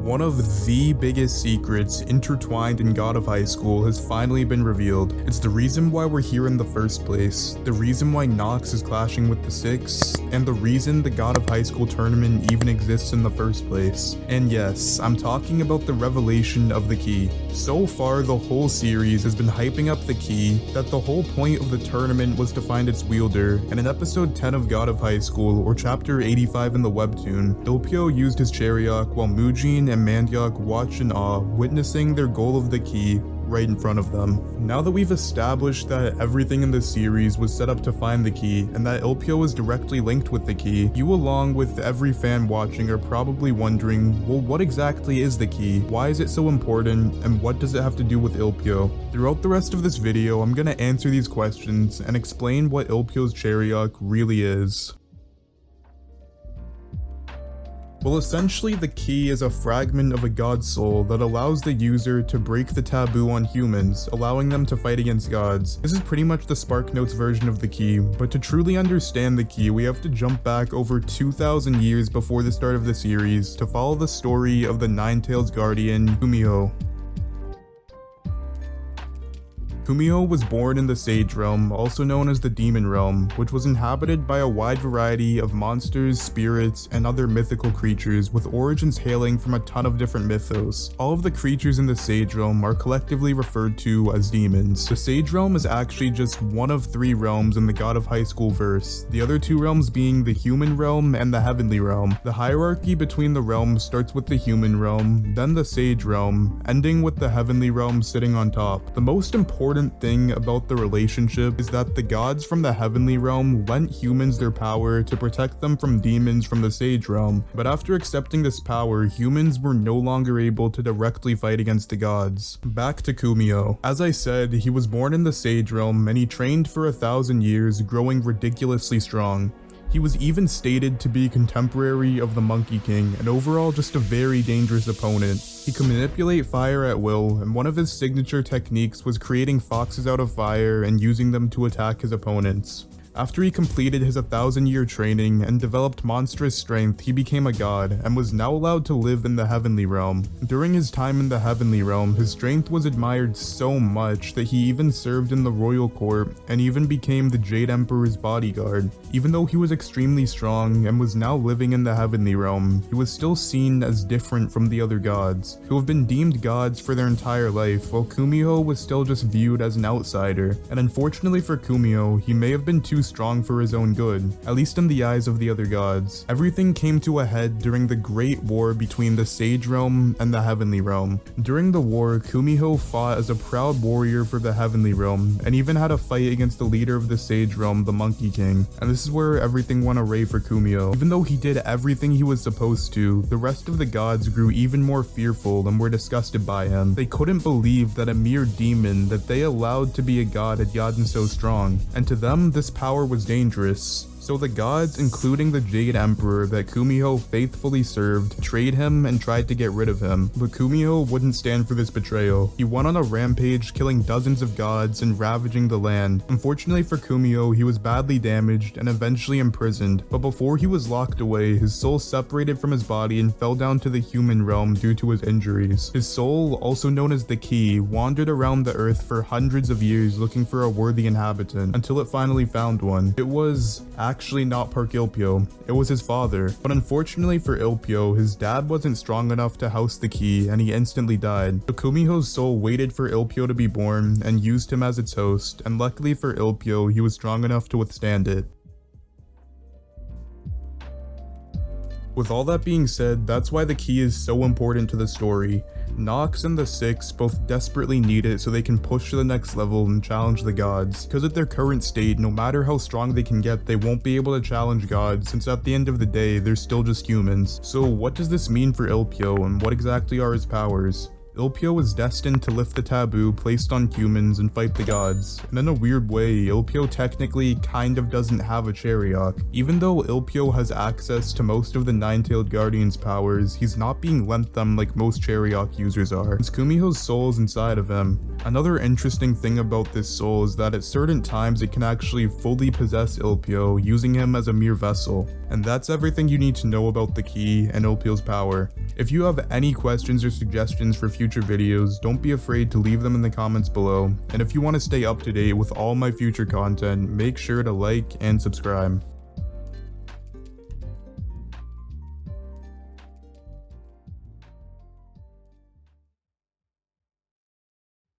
One of the biggest secrets intertwined in God of High School has finally been revealed. It's the reason why we're here in the first place, the reason why Nox is clashing with the Six, and the reason the God of High School tournament even exists in the first place. And yes, I'm talking about the revelation of the key. So far, the whole series has been hyping up the key, that the whole point of the tournament was to find its wielder, and in episode 10 of God of High School, or chapter 85 in the webtoon, Ilpyo used his charyeok while Mujin and Mandyok watched in awe, witnessing their goal of the key right in front of them. Now that we've established that everything in this series was set up to find the key, and that Ilpyo is directly linked with the key, you along with every fan watching are probably wondering, well, what exactly is the key? Why is it so important? And what does it have to do with Ilpyo? Throughout the rest of this video, I'm gonna answer these questions and explain what Ilpyo's charyeok really is. Well, essentially, the key is a fragment of a god's soul that allows the user to break the taboo on humans, allowing them to fight against gods. This is pretty much the SparkNotes version of the key, but to truly understand the key, we have to jump back over 2,000 years before the start of the series to follow the story of the Nine-Tailed Guardian, Kumiho. Kumiho was born in the Sage Realm, also known as the Demon Realm, which was inhabited by a wide variety of monsters, spirits, and other mythical creatures with origins hailing from a ton of different mythos. All of the creatures in the Sage Realm are collectively referred to as demons. The Sage Realm is actually just one of 3 realms in the God of High School verse, the other 2 realms being the Human Realm and the Heavenly Realm. The hierarchy between the realms starts with the Human Realm, then the Sage Realm, ending with the Heavenly Realm sitting on top. The most important thing about the relationship is that the gods from the Heavenly Realm lent humans their power to protect them from demons from the Sage Realm, but after accepting this power, humans were no longer able to directly fight against the gods. Back to Kumiho. As I said, he was born in the Sage Realm and he trained for 1,000 years, growing ridiculously strong. He was even stated to be contemporary of the Monkey King, and overall just a very dangerous opponent. He could manipulate fire at will, and one of his signature techniques was creating foxes out of fire and using them to attack his opponents. After he completed his 1,000-year training and developed monstrous strength, he became a god, and was now allowed to live in the Heavenly Realm. During his time in the Heavenly Realm, his strength was admired so much that he even served in the royal court, and even became the Jade Emperor's bodyguard. Even though he was extremely strong, and was now living in the Heavenly Realm, he was still seen as different from the other gods, who have been deemed gods for their entire life, while Kumiho was still just viewed as an outsider. And unfortunately for Kumiho, he may have been too strong for his own good, at least in the eyes of the other gods. Everything came to a head during the Great War between the Sage Realm and the Heavenly Realm. During the war, Kumiho fought as a proud warrior for the Heavenly Realm, and even had a fight against the leader of the Sage Realm, the Monkey King. And this is where everything went awry for Kumiho. Even though he did everything he was supposed to, the rest of the gods grew even more fearful and were disgusted by him. They couldn't believe that a mere demon that they allowed to be a god had gotten so strong, and to them this power was dangerous. So the gods, including the Jade Emperor that Kumiho faithfully served, betrayed him and tried to get rid of him. But Kumiho wouldn't stand for this betrayal. He went on a rampage, killing dozens of gods and ravaging the land. Unfortunately for Kumiho, he was badly damaged and eventually imprisoned. But before he was locked away, his soul separated from his body and fell down to the human realm due to his injuries. His soul, also known as the Key, wandered around the earth for hundreds of years looking for a worthy inhabitant, until it finally found one. It was actually not Park Ilpyo, it was his father. But unfortunately for Ilpyo, his dad wasn't strong enough to house the key and he instantly died. So Kumiho's soul waited for Ilpyo to be born and used him as its host, and luckily for Ilpyo, he was strong enough to withstand it. With all that being said, that's why the key is so important to the story. Nox and the Six both desperately need it so they can push to the next level and challenge the gods. Because at their current state, no matter how strong they can get, they won't be able to challenge gods, since at the end of the day, they're still just humans. So what does this mean for Ilpyo, and what exactly are his powers? Ilpyo is destined to lift the taboo placed on humans and fight the gods. And in a weird way, Ilpyo technically kind of doesn't have a charyeok. Even though Ilpyo has access to most of the Nine-Tailed Guardian's powers, he's not being lent them like most charyeok users are, since Kumiho's soul is inside of him. Another interesting thing about this soul is that at certain times it can actually fully possess Ilpyo, using him as a mere vessel. And that's everything you need to know about the key and Ilpyo's power. If you have any questions or suggestions for future videos, don't be afraid to leave them in the comments below. And if you want to stay up to date with all my future content, make sure to like and subscribe.